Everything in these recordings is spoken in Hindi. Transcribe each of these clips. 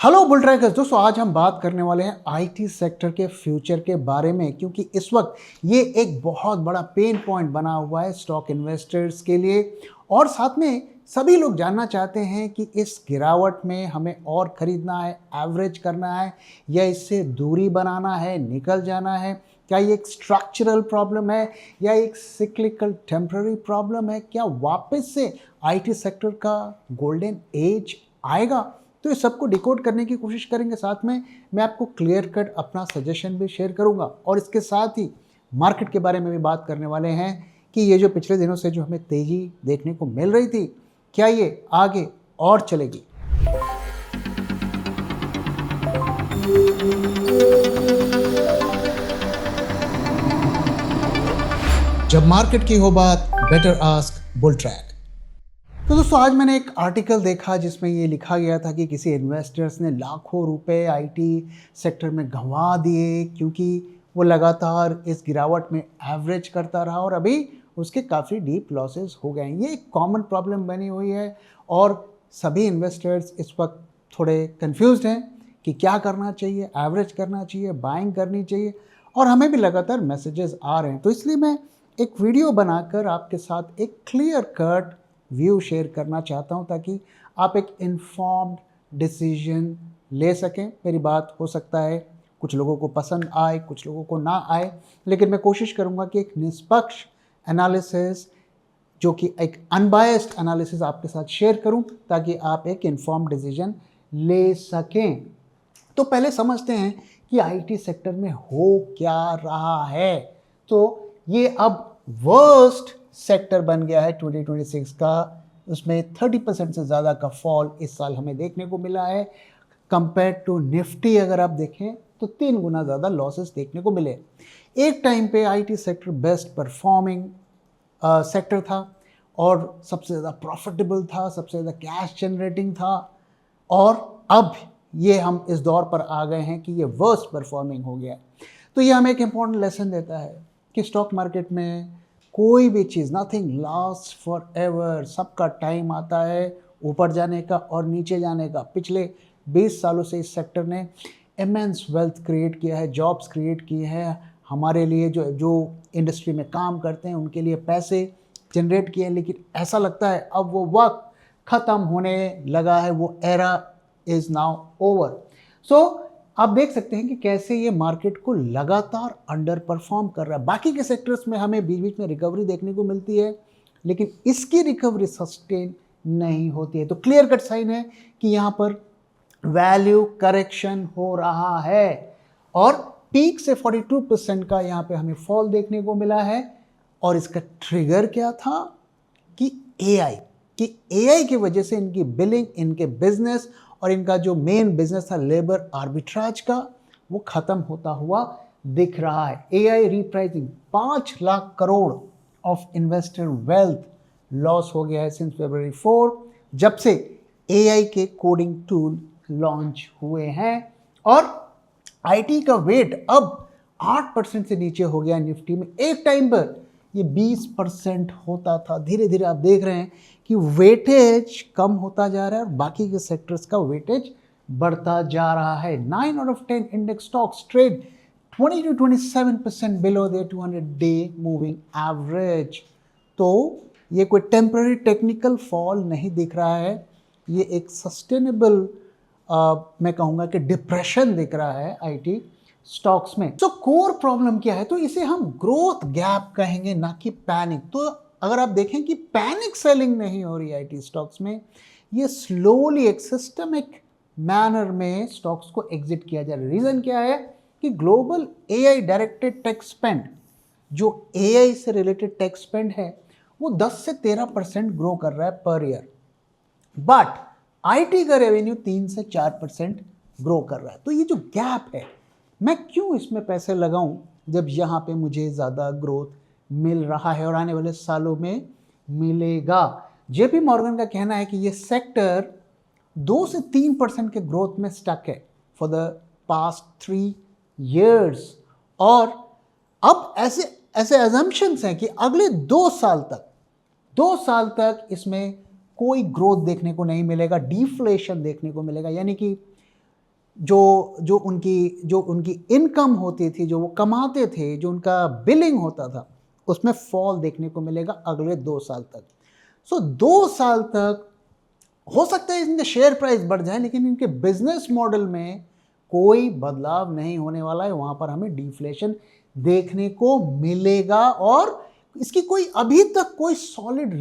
हेलो बुल ट्रैकर्स दोस्तों, आज हम बात करने वाले हैं आईटी सेक्टर के फ्यूचर के बारे में, क्योंकि इस वक्त ये एक बहुत बड़ा पेन पॉइंट बना हुआ है स्टॉक इन्वेस्टर्स के लिए। और साथ में सभी लोग जानना चाहते हैं कि इस गिरावट में हमें और खरीदना है, एवरेज करना है, या इससे दूरी बनाना है, निकल जाना है। क्या ये एक स्ट्रक्चरल प्रॉब्लम है या एक सिक्लिकल टेम्पररी प्रॉब्लम है? क्या वापस से आईटी सेक्टर का गोल्डन एज आएगा? तो इस सबको डिकोड करने की कोशिश करेंगे। साथ में मैं आपको क्लियर कट अपना सजेशन भी शेयर करूंगा, और इसके साथ ही मार्केट के बारे में भी बात करने वाले हैं कि ये जो पिछले दिनों से जो हमें तेजी देखने को मिल रही थी, क्या ये आगे और चलेगी? जब मार्केट की हो बात, बेटर आस्क बुल ट्रैक। तो दोस्तों, आज मैंने एक आर्टिकल देखा जिसमें ये लिखा गया था कि किसी इन्वेस्टर्स ने लाखों रुपए आईटी सेक्टर में गंवा दिए, क्योंकि वो लगातार इस गिरावट में एवरेज करता रहा और अभी उसके काफ़ी डीप लॉसेस हो गए हैं। ये एक कॉमन प्रॉब्लम बनी हुई है और सभी इन्वेस्टर्स इस वक्त थोड़े कंफ्यूज्ड हैं कि क्या करना चाहिए, एवरेज करना चाहिए, बाइंग करनी चाहिए, और हमें भी लगातार मैसेजेस आ रहे हैं। तो इसलिए मैं एक वीडियो बनाकर आपके साथ एक क्लियर कट व्यू शेयर करना चाहता हूं, ताकि आप एक इन्फॉर्म्ड डिसीजन ले सकें। मेरी बात हो सकता है कुछ लोगों को पसंद आए, कुछ लोगों को ना आए, लेकिन मैं कोशिश करूंगा कि एक निष्पक्ष एनालिसिस, जो कि एक अनबायस्ड एनालिसिस आपके साथ शेयर करूं, ताकि आप एक इन्फॉर्म्ड डिसीजन ले सकें। तो पहले समझते हैं कि आईटी सेक्टर में हो क्या रहा है। तो ये अब वर्स्ट सेक्टर बन गया है 2026 का। उसमें 30% से ज़्यादा का फॉल इस साल हमें देखने को मिला है। कंपेयर टू निफ्टी अगर आप देखें तो 3 गुना ज़्यादा लॉसेस देखने को मिले। एक टाइम पे IT sector best performing sector था और सबसे ज़्यादा प्रॉफिटेबल था, सबसे ज़्यादा कैश जनरेटिंग था, और अब ये हम इस दौर पर आ गए हैं कि ये वर्स्ट परफॉर्मिंग हो गया। तो ये हमें एक इम्पॉर्टेंट लेसन देता है कि स्टॉक मार्केट में कोई भी चीज़, नथिंग लास्ट फॉर एवर। सबका टाइम आता है ऊपर जाने का और नीचे जाने का। पिछले 20 सालों से इस सेक्टर ने इमेंस वेल्थ क्रिएट किया है, जॉब्स क्रिएट किए हैं हमारे लिए, जो जो इंडस्ट्री में काम करते हैं उनके लिए पैसे जनरेट किए हैं। लेकिन ऐसा लगता है अब वो वक्त ख़त्म होने लगा है, वो एरा इज़ नाउ ओवर। सो आप देख सकते हैं कि कैसे ये मार्केट को लगातार अंडर परफॉर्म कर रहा है। बाकी के सेक्टर्स में हमें बीच बीच में रिकवरी देखने को मिलती है, लेकिन इसकी रिकवरी सस्टेन नहीं होती है। तो क्लियर कट साइन है कि यहाँ पर वैल्यू करेक्शन हो रहा है, और पीक से 42% का यहाँ पे हमें फॉल देखने को मिला है। और इसका ट्रिगर क्या था कि एआई की वजह से इनकी बिलिंग, इनके बिजनेस और इनका जो मेन बिजनेस था लेबर आर्बिट्राज का, वो खत्म होता हुआ दिख रहा है। AI repricing 5 lakh crore of investor wealth loss हो गया है सिंस February 4, जब से एआई के कोडिंग टूल लॉन्च हुए हैं। और आईटी का वेट अब 8% से नीचे हो गया निफ्टी में। एक टाइम पर ये 20% होता था। धीरे धीरे आप देख रहे हैं कि वेटेज कम होता जा रहा है और बाकी के सेक्टर्स का वेटेज बढ़ता जा रहा है। 9 out of 10 index stocks trade 20 to 27% below their 200-day moving average. तो ये कोई टेम्पररी टेक्निकल फॉल नहीं दिख रहा है, ये एक सस्टेनेबल मैं कहूँगा कि डिप्रेशन दिख रहा है आईटी स्टॉक्स में। तो कोर प्रॉब्लम क्या है? तो इसे हम ग्रोथ गैप कहेंगे, ना कि पैनिक। तो अगर आप देखें कि पैनिक सेलिंग नहीं हो रही आईटी स्टॉक्स में, ये स्लोली एक सिस्टमिक मैनर में स्टॉक्स को एग्जिट किया जा रहा है। रीजन क्या है कि global AI directed tech spend, जो एआई से रिलेटेड टेक स्पेंड है, वो 10 से 13% ग्रो कर रहा है पर ईयर, बट आईटी का रेवेन्यू 3 से 4% ग्रो कर रहा है। तो ये जो गैप है, मैं क्यों इसमें पैसे लगाऊं जब यहाँ पे मुझे ज़्यादा ग्रोथ मिल रहा है और आने वाले सालों में मिलेगा। जेपी मॉर्गन का कहना है कि ये सेक्टर 2 से 3% के ग्रोथ में स्टक है फॉर द पास्ट 3 years। और अब ऐसे ऐसे अजम्पशंस हैं कि अगले 2 साल तक इसमें कोई ग्रोथ देखने को नहीं मिलेगा, डिफ्लेशन देखने को मिलेगा। यानी कि जो उनकी इनकम होती थी, जो वो कमाते थे, जो उनका बिलिंग होता था, उसमें फॉल देखने को मिलेगा अगले 2 साल तक। सो 2 साल तक हो सकता है इनके शेयर प्राइस बढ़ जाए, लेकिन इनके बिजनेस मॉडल में कोई बदलाव नहीं होने वाला है। वहाँ पर हमें डिफ्लेशन देखने को मिलेगा और इसकी कोई अभी तक कोई सॉलिड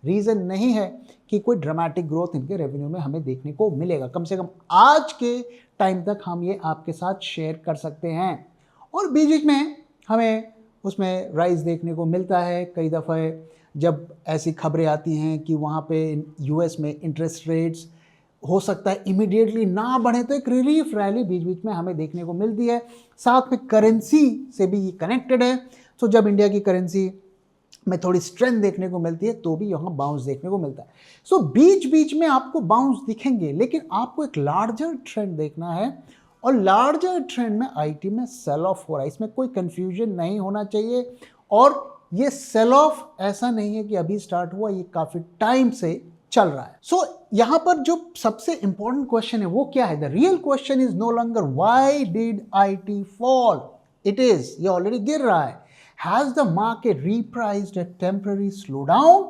रीज़न नहीं है कि कोई ड्रामेटिक ग्रोथ इनके रेवेन्यू में हमें देखने को मिलेगा। कम से कम आज के टाइम तक हम ये आपके साथ शेयर कर सकते हैं। और बीच बीच में हमें उसमें राइज देखने को मिलता है। कई दफ़े जब ऐसी खबरें आती हैं कि वहाँ पे यूएस में इंटरेस्ट रेट्स हो सकता है इमीडिएटली ना बढ़े, तो एक रिलीफ रैली बीच बीच में हमें देखने को मिलती है। साथ में करेंसी से भी ये कनेक्टेड है। तो जब इंडिया की करेंसी में थोड़ी स्ट्रेंथ देखने को मिलती है तो भी यहाँ बाउंस देखने को मिलता है। सो बीच बीच में आपको बाउंस दिखेंगे, लेकिन आपको एक लार्जर ट्रेंड देखना है और लार्जर ट्रेंड में आईटी में सेल ऑफ हो रहा है। इसमें कोई कंफ्यूजन नहीं होना चाहिए। और ये सेल ऑफ ऐसा नहीं है कि अभी स्टार्ट हुआ, ये काफ़ी टाइम से चल रहा है। सो यहाँ पर जो सबसे इंपॉर्टेंट क्वेश्चन है वो क्या है? The real question is no longer why did IT fall, it is ये ऑलरेडी गिर रहा है। Has the market repriced a temporary slowdown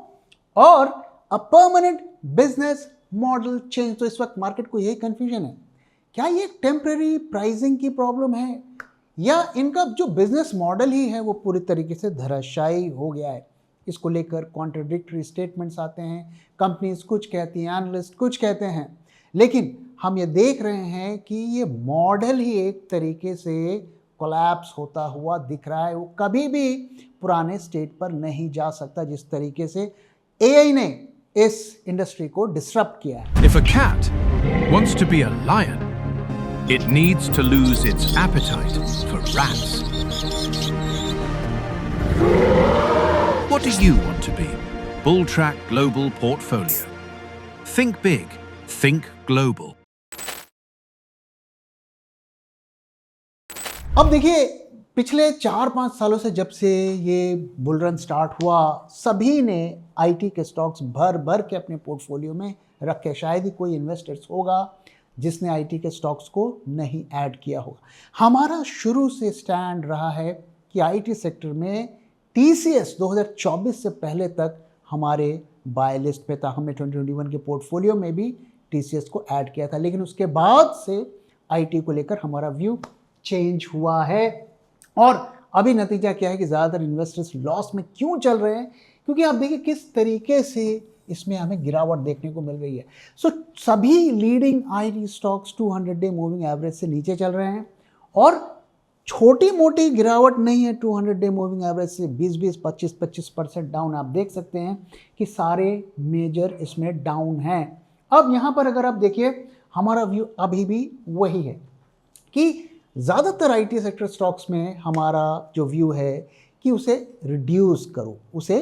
or a permanent business model change? तो इस वक्त मार्केट को यही कंफ्यूजन है, क्या ये टेम्पररी प्राइसिंग की प्रॉब्लम है या इनका जो बिजनेस मॉडल ही है वो पूरी तरीके से धराशायी हो गया है। इसको लेकर कॉन्ट्रडिक्टरी स्टेटमेंट्स आते हैं, कंपनीज कुछ कहती हैं, एनालिस्ट कुछ कहते हैं, लेकिन हम ये देख रहे हैं कि ये मॉडल ही एक तरीके से कोलैप्स होता हुआ दिख रहा है। वो कभी भी पुराने स्टेट पर नहीं जा सकता जिस तरीके से एआई ने इस इंडस्ट्री को डिसरप्ट किया है। If a cat wants to be a lion, it needs to lose its appetite for rats. What do you want to be? Bulltrack Global Portfolio. Think big, think global. अब देखिए, पिछले 4-5 सालों से जब से ये बुल रन स्टार्ट हुआ, सभी ने आईटी के स्टॉक्स भर भर के अपने पोर्टफोलियो में रखे। शायद ही कोई इन्वेस्टर्स होगा जिसने आईटी के स्टॉक्स को नहीं ऐड किया होगा। हमारा शुरू से स्टैंड रहा है कि आईटी सेक्टर में टीसीएस 2024 से पहले तक हमारे बाय लिस्ट पे था। हमने 2021 के पोर्टफोलियो में भी टीसीएस को ऐड किया था, लेकिन उसके बाद से आईटी को लेकर हमारा व्यू चेंज हुआ है। और अभी नतीजा क्या है कि ज़्यादातर इन्वेस्टर्स लॉस में क्यों चल रहे हैं? क्योंकि आप देखिए किस तरीके से इसमें हमें गिरावट देखने को मिल रही है। सो सभी leading IT stocks 200 day moving average से नीचे चल रहे हैं और छोटी मोटी गिरावट नहीं है। 200 डे मूविंग एवरेज से 20-20, 25-25% डाउन। आप देख सकते हैं कि सारे मेजर इसमें डाउन हैं। अब यहाँ पर अगर आप देखिए, हमारा व्यू अभी भी वही है कि ज़्यादातर आईटी सेक्टर स्टॉक्स में हमारा जो व्यू है कि उसे रिड्यूस करो, उसे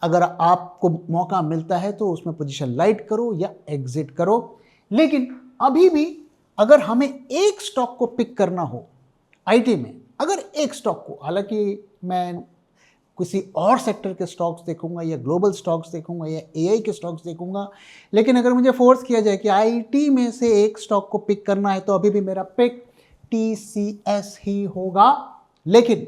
अगर आपको मौका मिलता है तो उसमें पोजीशन लाइट करो या एग्जिट करो। लेकिन अभी भी अगर हमें एक स्टॉक को पिक करना हो आईटी में, अगर एक स्टॉक को, हालांकि मैं किसी और सेक्टर के स्टॉक्स देखूंगा या ग्लोबल स्टॉक्स देखूंगा या एआई के स्टॉक्स देखूंगा, लेकिन अगर मुझे फोर्स किया जाए कि आईटी में से एक स्टॉक को पिक करना है तो अभी भी मेरा पिक टीसीएस ही होगा। लेकिन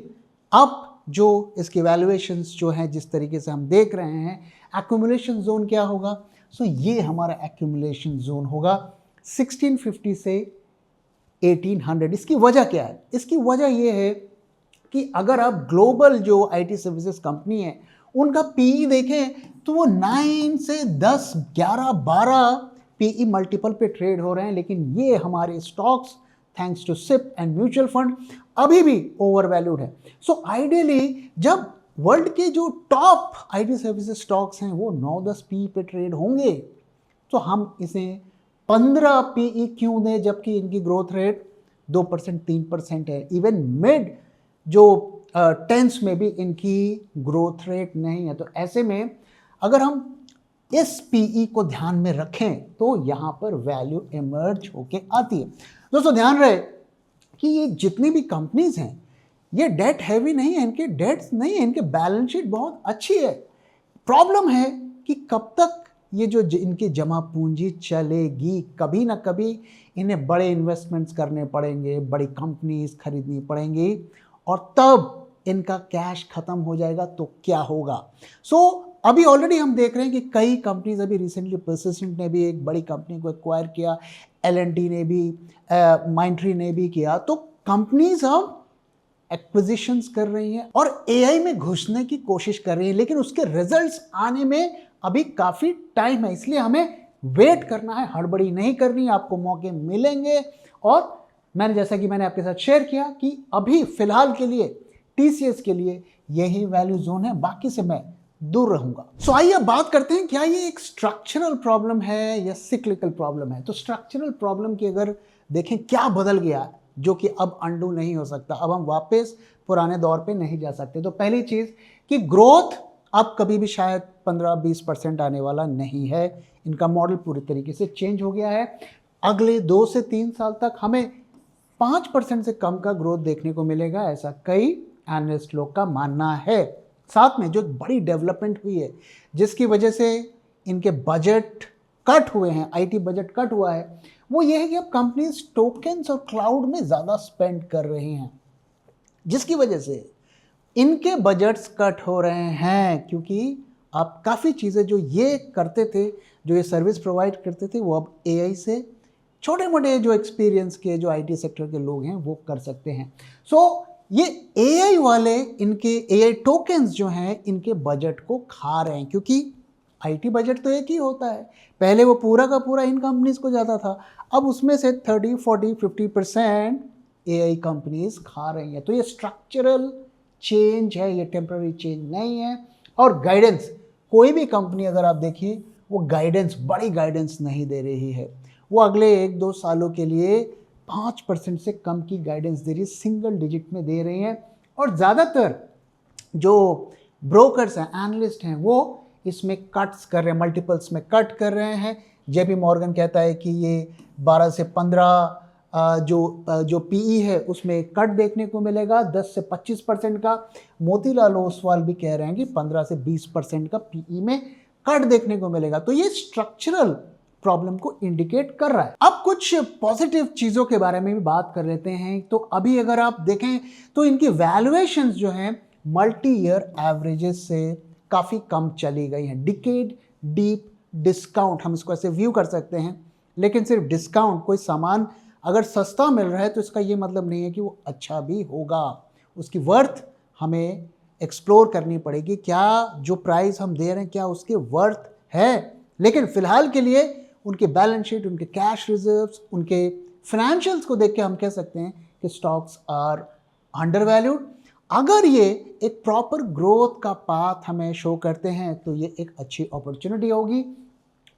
अब जो इसकी वैल्यूएशंस जो हैं, जिस तरीके से हम देख रहे हैं, एक्यूमुलेशन जोन क्या होगा? सो ये हमारा एक्यूमुलेशन जोन होगा 1650 से 1800। इसकी वजह क्या है? इसकी वजह ये है कि अगर आप ग्लोबल जो आईटी सर्विसेज कंपनी है उनका पीई देखें तो वो 9 से 10, 11, 12 पीई मल्टीपल पे ट्रेड हो रहे हैं, लेकिन ये हमारे stocks thanks to SIP and mutual fund अभी भी ओवर वैल्यूड है। सो आइडियली जब वर्ल्ड के जो टॉप आईटी सर्विसेज स्टॉक्स हैं वो 9-10 पीई पे ट्रेड होंगे तो हम इसे 15 पीई क्यों दें, जबकि इनकी ग्रोथ रेट 2%, 3% है। इवन मिड जो टेंस में भी इनकी ग्रोथ रेट नहीं है। तो ऐसे में अगर हम इस पीई को ध्यान में रखें तो यहाँ पर वैल्यू इमर्ज होके आती है। दोस्तों ध्यान रहे कि ये जितनी भी कंपनीज हैं ये डेट हैवी नहीं है, इनके डेट्स नहीं है, इनके बैलेंस शीट बहुत अच्छी है। प्रॉब्लम है कि कब तक ये जो इनकी जमा पूंजी चलेगी, कभी ना कभी इन्हें बड़े इन्वेस्टमेंट्स करने पड़ेंगे, बड़ी कंपनीज खरीदनी पड़ेंगी और तब इनका कैश खत्म हो जाएगा तो क्या होगा। अभी ऑलरेडी हम देख रहे हैं कि कई कंपनीज, अभी रिसेंटली पर्सिस्टेंट ने भी एक बड़ी कंपनी को एक्वायर किया, L&T ने भी, माइंडट्री ने भी किया। तो कंपनीज अब एक्विजिशंस कर रही हैं और एआई में घुसने की कोशिश कर रही हैं, लेकिन उसके रिजल्ट्स आने में अभी काफ़ी टाइम है, इसलिए हमें वेट करना है, हड़बड़ी नहीं करनी, आपको मौके मिलेंगे। और जैसा कि मैंने आपके साथ शेयर किया कि अभी फिलहाल के लिए TCS के लिए यही वैल्यू जोन है, बाकी से मैं दूर रहूंगा। आइए अब बात करते हैं, क्या ये एक स्ट्रक्चरल प्रॉब्लम है या सिक्लिकल प्रॉब्लम है। तो स्ट्रक्चरल प्रॉब्लम की अगर देखें क्या बदल गया जो कि अब अंडू नहीं हो सकता, अब हम वापस पुराने दौर पे नहीं जा सकते। तो पहली चीज़ कि ग्रोथ अब कभी भी शायद 15-20% आने वाला नहीं है, इनका मॉडल पूरी तरीके से चेंज हो गया है। अगले 2 से 3 साल तक हमें 5% से कम का ग्रोथ देखने को मिलेगा, ऐसा कई एनालिस्ट लोग का मानना है। साथ में जो एक बड़ी डेवलपमेंट हुई है जिसकी वजह से इनके बजट कट हुए हैं, IT बजट कट हुआ है, वो ये है कि अब कंपनीज टोकन्स और क्लाउड में ज़्यादा स्पेंड कर रही हैं, जिसकी वजह से इनके बजट्स कट हो रहे हैं, क्योंकि आप काफ़ी चीज़ें जो ये करते थे, जो ये सर्विस प्रोवाइड करते थे, वो अब AI से छोटे मोटे जो एक्सपीरियंस के जो IT सेक्टर के लोग हैं वो कर सकते हैं। ये AI वाले, इनके AI टोकन्स जो हैं इनके बजट को खा रहे हैं, क्योंकि IT बजट तो एक ही होता है, पहले वो पूरा का पूरा इन कंपनीज को जाता था, अब उसमें से 30, 40, 50% AI कंपनीज खा रही हैं। तो ये स्ट्रक्चरल चेंज है, ये टेम्पररी चेंज नहीं है। और गाइडेंस, कोई भी कंपनी अगर आप देखिए वो गाइडेंस, बड़ी गाइडेंस नहीं दे रही है, वो अगले 1-2 सालों के लिए 5% से कम की गाइडेंस दे रही है, सिंगल डिजिट में दे रही हैं। और ज़्यादातर जो ब्रोकर्स हैं, एनालिस्ट हैं, वो इसमें कट्स कर रहे हैं, मल्टीपल्स में कट कर रहे हैं। JP मॉर्गन कहता है कि ये 12 से 15 जो PE है उसमें कट देखने को मिलेगा, 10 से 25% का। मोतीलाल ओसवाल भी कह रहे हैं कि 15 से 20% का PE में कट देखने को मिलेगा। तो ये स्ट्रक्चरल प्रॉब्लम को इंडिकेट कर रहा है। अब कुछ पॉजिटिव चीज़ों के बारे में भी बात कर लेते हैं। तो अभी अगर आप देखें तो इनकी वैल्यूएशंस जो हैं मल्टी ईयर एवरेजेस से काफ़ी कम चली गई हैं। डिकेड डीप डिस्काउंट, हम इसको ऐसे व्यू कर सकते हैं, लेकिन सिर्फ डिस्काउंट, कोई सामान अगर सस्ता मिल रहा है तो इसका ये मतलब नहीं है कि वो अच्छा भी होगा। उसकी वर्थ हमें एक्सप्लोर करनी पड़ेगी, क्या जो प्राइस हम दे रहे हैं क्या उसके वर्थ है। लेकिन फिलहाल के लिए उनके बैलेंस शीट, उनके कैश रिजर्व्स, उनके फाइनेंशियल्स को देख के हम कह सकते हैं कि स्टॉक्स आर अंडरवैल्यूड। अगर ये एक प्रॉपर ग्रोथ का पाथ हमें शो करते हैं तो ये एक अच्छी अपॉर्चुनिटी होगी।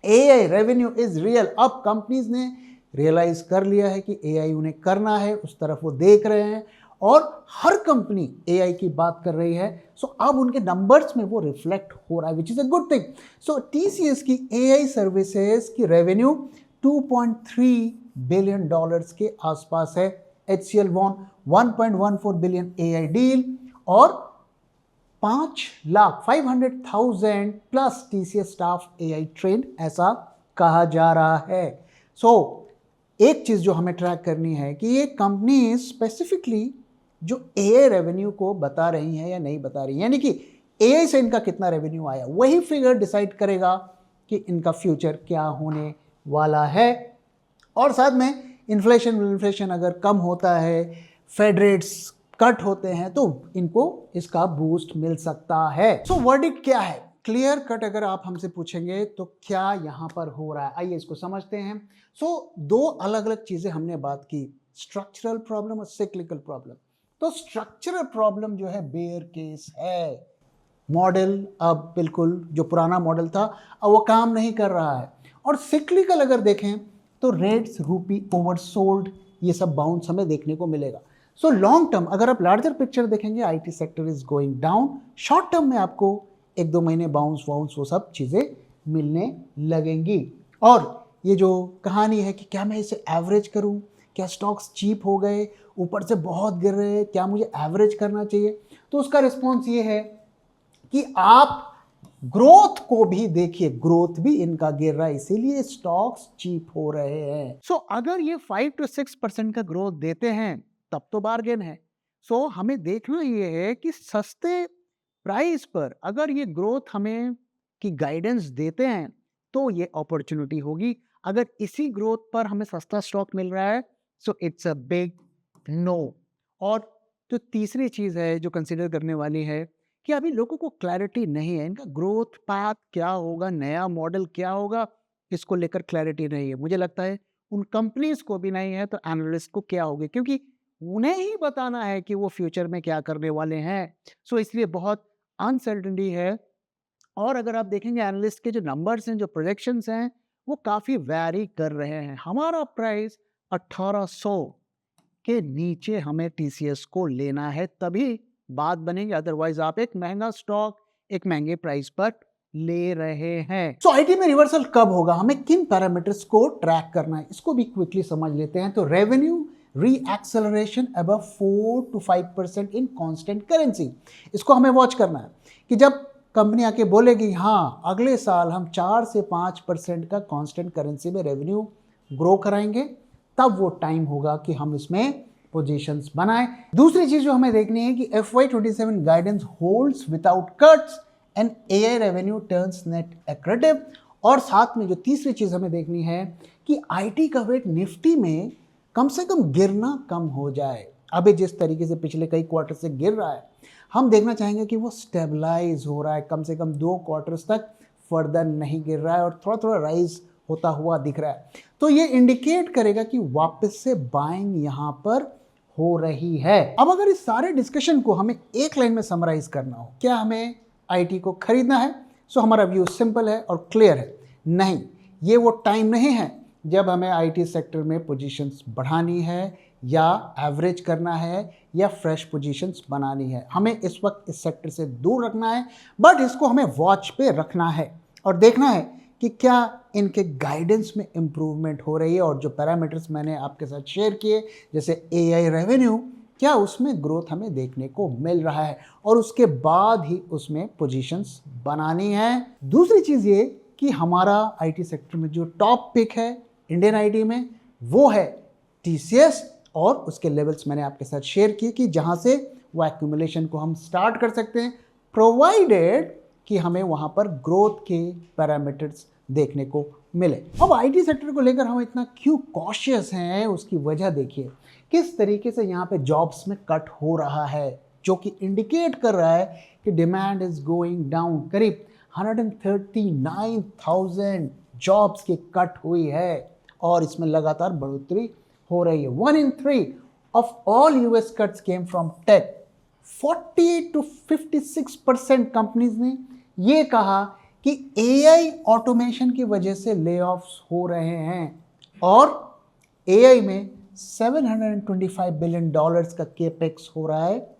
AI revenue is real. अब कंपनीज ने रियलाइज कर लिया है कि AI उन्हें करना है, उस तरफ वो देख रहे हैं और हर कंपनी AI की बात कर रही है। अब उनके नंबर्स में वो रिफ्लेक्ट हो रहा है, which is a good thing. TCS की AI सर्विसेज की रेवेन्यू $2.3 बिलियन के आसपास है। HCL won 1.14 billion AI deal और 5,500,000 plus TCS staff AI trend, ऐसा कहा जा रहा है। एक चीज़ जो हमें ट्रैक करनी है कि ये कंपनी स्पेसिफिकली जो AI रेवेन्यू को बता रही हैं या नहीं बता रही, यानी कि AI से इनका कितना रेवेन्यू आया, वही फिगर डिसाइड करेगा कि इनका फ्यूचर क्या होने वाला है। और साथ में इन्फ्लेशन अगर कम होता है, फेड रेट्स कट होते हैं तो इनको इसका बूस्ट मिल सकता है। वर्डिक्ट क्या है? क्लियर कट अगर आप हमसे पूछेंगे तो क्या यहाँ पर हो रहा है, आइए इसको समझते हैं। दो अलग अलग चीज़ें हमने बात की, स्ट्रक्चरल प्रॉब्लम और सिक्लिकल प्रॉब्लम। तो स्ट्रक्चरल प्रॉब्लम जो है बेयर केस है, मॉडल अब बिल्कुल जो पुराना मॉडल था अब वो काम नहीं कर रहा है। और सिक्लिकल अगर देखें तो रेट्स, रूपी ओवरसोल्ड, ये सब बाउंस हमें देखने को मिलेगा। लॉन्ग टर्म अगर आप लार्जर पिक्चर देखेंगे, IT sector is going down. Short term में आपको 1-2 महीने बाउंस वो सब चीज़ें मिलने लगेंगी। और ये जो कहानी है कि क्या मैं इसे एवरेज करूं, क्या स्टॉक्स चीप हो गए, ऊपर से बहुत गिर रहे हैं, क्या मुझे एवरेज करना चाहिए, तो उसका रिस्पॉन्स ये है कि आप ग्रोथ को भी देखिए, ग्रोथ भी इनका गिर रहा है, इसीलिए स्टॉक्स चीप हो रहे हैं। सो अगर ये 5 to 6% का ग्रोथ देते हैं तब तो बार्गेन है। सो हमें देखना ये है कि सस्ते प्राइस पर अगर ये ग्रोथ हमें की गाइडेंस देते हैं तो ये अपॉर्चुनिटी होगी। अगर इसी ग्रोथ पर हमें सस्ता स्टॉक मिल रहा है so it's a big no. और जो तीसरी चीज है जो कंसिडर करने वाली है कि अभी लोगों को क्लैरिटी नहीं है, इनका ग्रोथ पाथ क्या होगा, नया मॉडल क्या होगा, इसको लेकर क्लैरिटी नहीं है। मुझे लगता है उन कंपनीज को भी नहीं है तो एनालिस्ट को क्या होगी, क्योंकि उन्हें ही बताना है कि वो फ्यूचर में क्या करने वाले हैं। सो इसलिए बहुत अनसर्टनिटी है। और अगर आप देखेंगे एनालिस्ट के जो नंबर्स हैं, जो प्रोजेक्शंस हैं, वो काफ़ी वैरी कर रहे हैं। हमारा प्राइस 1800 के नीचे हमें टीसीएस को लेना है तभी बात बनेगी, अदरवाइज आप एक महंगा स्टॉक एक महंगे प्राइस पर ले रहे हैं। सो आईटी में रिवर्सल कब होगा, हमें किन पैरामीटर्स को ट्रैक करना है, इसको भी क्विकली समझ लेते हैं। तो revenue re-acceleration above 4 to 5% in constant currency, इसको हमें वॉच करना है कि जब कंपनी आके बोलेगी हाँ अगले साल हम 4 से 5% का कांस्टेंट करेंसी में रेवेन्यू ग्रो कराएंगे, तब वो टाइम होगा कि हम इसमें पोजीशंस बनाएं। दूसरी चीज जो हमें देखनी है कि FY27 guidance holds without cuts and AI revenue turns net accretive. और साथ में जो तीसरी चीज हमें देखनी है कि आईटी का वेट निफ्टी में कम से कम गिरना कम हो जाए। अभी जिस तरीके से पिछले कई क्वार्टर से गिर रहा है, हम देखना चाहेंगे कि वो स्टेबलाइज हो रहा है, कम से कम 2 क्वार्टर्स तक फर्दर नहीं गिर रहा है और थोड़ा थोड़ा राइज होता हुआ दिख रहा है। तो ये इंडिकेट करेगा कि वापस से बाइंग यहाँ पर हो रही है। अब अगर इस सारे डिस्कशन को हमें एक लाइन में समराइज करना हो, क्या हमें आईटी को खरीदना है? सो हमारा व्यू सिंपल है और क्लियर है, नहीं, ये वो टाइम नहीं है जब हमें आईटी सेक्टर में पोजीशंस बढ़ानी है या एवरेज करना है या फ्रेश पोजीशंस बनानी है। हमें इस वक्त इस सेक्टर से दूर रखना है, बट इसको हमें वॉच पे रखना है और देखना है कि क्या इनके गाइडेंस में इम्प्रूवमेंट हो रही है और जो पैरामीटर्स मैंने आपके साथ शेयर किए जैसे AI रेवेन्यू, क्या उसमें ग्रोथ हमें देखने को मिल रहा है और उसके बाद ही उसमें पोजीशंस बनानी है। दूसरी चीज़ ये कि हमारा आईटी सेक्टर में जो टॉप पिक है इंडियन आईटी में वो है TCS और उसके लेवल्स मैंने आपके साथ शेयर किए कि जहाँ से वो एक्यूमुलेशन को हम स्टार्ट कर सकते हैं, प्रोवाइडेड कि हमें वहाँ पर ग्रोथ के पैरामीटर्स देखने को मिले। अब आईटी सेक्टर को लेकर हम इतना क्यों कॉशियस हैं, उसकी वजह देखिए, किस तरीके से यहाँ पे जॉब्स में कट हो रहा है, जो कि इंडिकेट कर रहा है कि डिमांड इज गोइंग डाउन। करीब 139,000 जॉब्स की कट हुई है और इसमें लगातार बढ़ोतरी हो रही है। 1 in 3 of all US cuts came from tech। 48 to 56% companies ने ये कहा कि AI ऑटोमेशन की वजह से लेऑफ्स हो रहे हैं और AI में $725 बिलियन का केपेक्स हो रहा है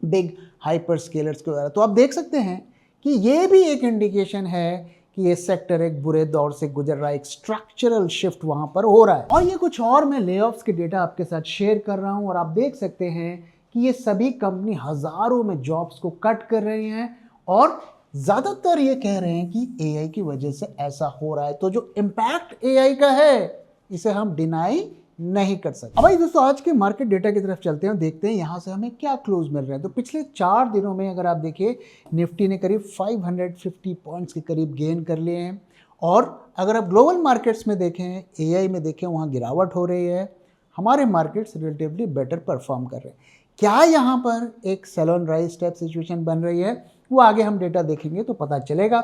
बिग हाइपर स्केलर्स के द्वारा। तो आप देख सकते हैं कि ये भी एक इंडिकेशन है कि ये सेक्टर एक बुरे दौर से गुजर रहा है, एक स्ट्रक्चरल शिफ्ट वहां पर हो रहा है। और ये कुछ और मैं लेऑफ्स के डेटा आपके साथ शेयर कर रहा हूं और आप देख सकते हैं कि ये सभी कंपनी हजारों में जॉब्स को कट कर रही हैं और ज्यादातर ये कह रहे हैं कि AI की वजह से ऐसा हो रहा है। तो जो इम्पैक्ट AI का है इसे हम डिनाई नहीं कर सकते। अब भाई दोस्तों आज के मार्केट डेटा की तरफ चलते हैं, देखते हैं यहाँ से हमें क्या क्लोज मिल रहे हैं। तो पिछले 4 दिनों में अगर आप देखिए निफ्टी ने करीब 550 पॉइंट्स के करीब गेन कर लिए हैं और अगर आप ग्लोबल मार्केट्स में देखें, AI में देखें, वहाँ गिरावट हो रही है। हमारे मार्केट्स रिलेटिवली बेटर परफॉर्म कर रहे हैं। क्या यहाँ पर एक sell on rise type situation बन रही है, वो आगे हम डेटा देखेंगे तो पता चलेगा।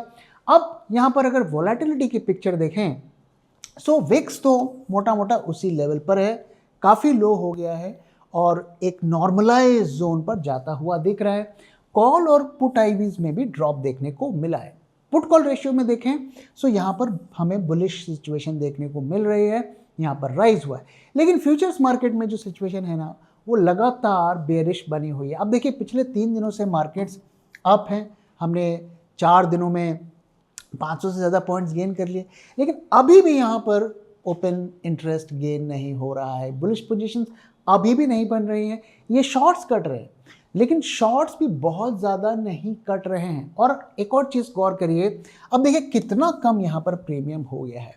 अब यहाँ पर अगर वोलेटिलिटी की पिक्चर देखें सो विक्स तो मोटा मोटा उसी लेवल पर है, काफ़ी लो हो गया है और एक नॉर्मलाइज जोन पर जाता हुआ दिख रहा है। कॉल और पुट आईवीज में भी ड्रॉप देखने को मिला है। पुट कॉल रेशियो में देखें सो यहाँ पर हमें बुलिश सिचुएशन देखने को मिल रही है, यहाँ पर राइज हुआ है। लेकिन फ्यूचर्स मार्केट में जो सिचुएशन है ना वो लगातार बेरिश बनी हुई है। अब देखिए पिछले 3 दिनों से मार्केट्स अप हैं, हमने 4 दिनों में 500 से ज़्यादा पॉइंट्स गेन कर लिए, लेकिन अभी भी यहाँ पर ओपन इंटरेस्ट गेन नहीं हो रहा है, बुलिश पोजीशंस अभी भी नहीं बन रही हैं, ये शॉर्ट्स कट रहे हैं। लेकिन शॉर्ट्स भी बहुत ज़्यादा नहीं कट रहे हैं। और एक और चीज़ गौर करिए, अब देखिए कितना कम यहाँ पर प्रीमियम हो गया है।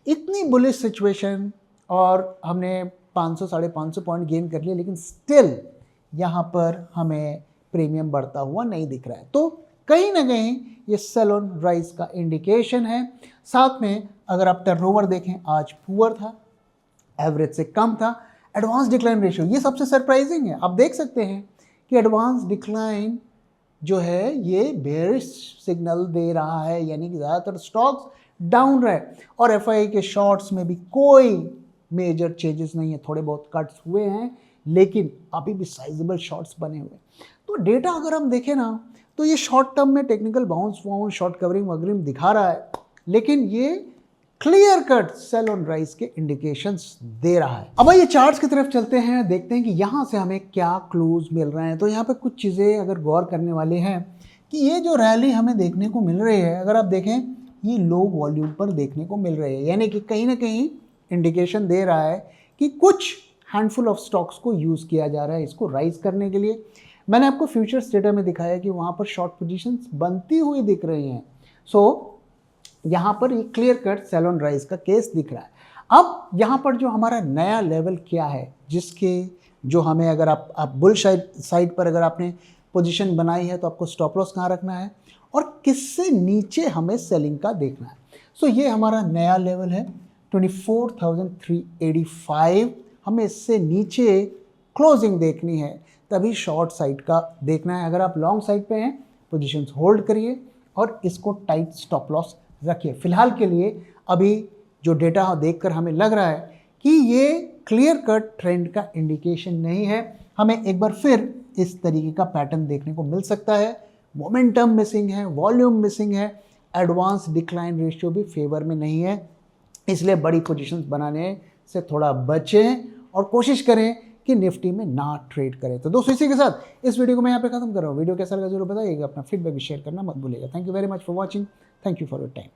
इतनी बुलिश सिचुएशन और हमने 500 550 पॉइंट गेन कर लिए, लेकिन स्टिल यहाँ पर हमें प्रीमियम बढ़ता हुआ नहीं दिख रहा है। तो कहीं ना कहीं ये सेल ऑन राइज का इंडिकेशन है। साथ में अगर आप टर्नओवर देखें, आज पुअर था, एवरेज से कम था। एडवांस डिक्लाइन रेशियो ये सबसे सरप्राइजिंग है। आप देख सकते हैं कि एडवांस डिक्लाइन जो है ये बेयरिश सिग्नल दे रहा है, यानी कि ज़्यादातर स्टॉक्स डाउन रहे। और एफआई के शॉर्ट्स में भी कोई मेजर चेंजेस नहीं है, थोड़े बहुत कट्स हुए हैं, लेकिन अभी भी साइजेबल शॉर्ट्स बने हुए हैं। तो डेटा अगर हम देखें ना, तो ये शॉर्ट टर्म में टेक्निकल बाउंस वाउंस, शॉर्ट कवरिंग वगैरह दिखा रहा है, लेकिन ये clear cut sell on rise के इंडिकेशंस दे रहा है। अब ये चार्ट्स की तरफ चलते हैं, देखते हैं कि यहाँ से हमें क्या क्लूज मिल रहे हैं। तो यहाँ पे कुछ चीज़ें अगर गौर करने वाले हैं कि ये जो रैली हमें देखने को मिल रही है, अगर आप देखें ये लो वॉल्यूम पर देखने को मिल रही है, यानी कि कहीं ना कहीं इंडिकेशन दे रहा है कि कुछ हैंडफुल ऑफ स्टॉक्स को यूज़ किया जा रहा है इसको राइज करने के लिए। मैंने आपको फ्यूचर्स डेटा में दिखाया कि वहाँ पर शॉर्ट पोजीशंस बनती हुई दिख रही हैं। सो यहाँ पर ये clear cut sell on rise का केस दिख रहा है। अब यहाँ पर जो हमारा नया लेवल क्या है, जिसके जो हमें अगर आप बुल साइड पर अगर आपने पोजीशन बनाई है तो आपको स्टॉप लॉस कहाँ रखना है और किससे नीचे हमें सेलिंग का देखना है। सो ये हमारा नया लेवल है 24,385। हमें इससे नीचे क्लोजिंग देखनी है, तभी शॉर्ट साइड का देखना है। अगर आप लॉन्ग साइड पे हैं, पोजीशंस होल्ड करिए और इसको टाइट स्टॉप लॉस रखिए। फिलहाल के लिए अभी जो डेटा देखकर हमें लग रहा है कि ये क्लियर कट ट्रेंड का इंडिकेशन नहीं है। हमें एक बार फिर इस तरीके का पैटर्न देखने को मिल सकता है। मोमेंटम मिसिंग है, वॉल्यूम मिसिंग है, एडवांस डिक्लाइन रेशियो भी फेवर में नहीं है, इसलिए बड़ी पोजीशंस बनाने से थोड़ा बचें और कोशिश करें कि निफ्टी में ना ट्रेड करें। तो दोस्तों इसी के साथ इस वीडियो को मैं यहाँ पे खत्म कर रहा हूँ। वीडियो कैसा लगा जरूर बताइएगा, अपना फीडबैक भी शेयर करना मत भूलिएगा। Thank you very much for watching. Thank you for your time.